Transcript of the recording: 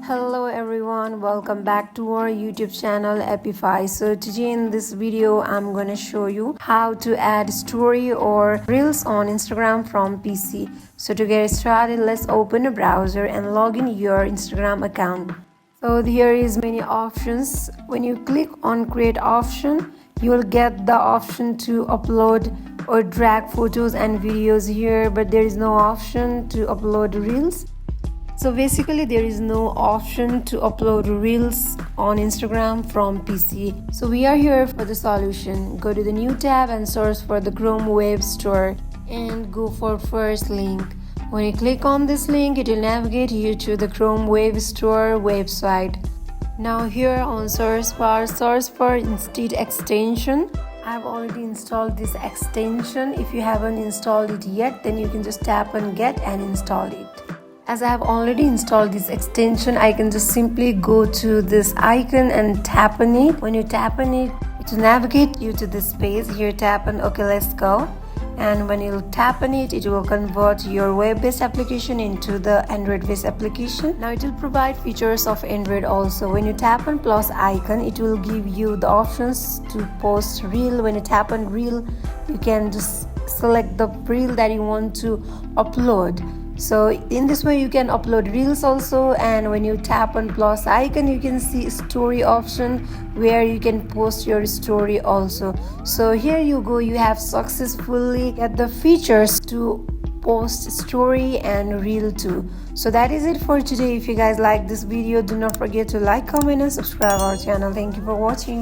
Hello everyone, welcome back to our YouTube channel Epify. So today in this video I'm going to show you how to add story or reels on Instagram from PC. So to get started, let's open a browser and log in your Instagram account. So here is many options. When you click on create option, you will get the option to upload or drag photos and videos here, but there is no option to upload reels. So basically there is no option to upload reels on Instagram from PC. So we are here for the solution. Go to the new tab and search for the Chrome Web Store and go for first link. When you click on this link, it will navigate you to the Chrome Web Store website. Now here on search bar, search for Instead extension. I've already installed this extension. If you haven't installed it yet, then you can just tap on get and install it. As I have already installed this extension, I can just simply go to this icon and tap on it. When you tap on it, it will navigate you to this page. Here tap on OK, let's go. And when you tap on it, it will convert your web-based application into the Android-based application. Now it will provide features of Android also. When you tap on plus icon, it will give you the options to post reel. When you tap on reel, you can just select the reel that you want to upload. So in this way you can upload reels also, and when you tap on plus icon you can see story option where you can post your story also. So here you go, you have successfully get the features to post story and reel too. So that is it for today. If you guys like this video, do not forget to like, comment and subscribe our channel. Thank you for watching.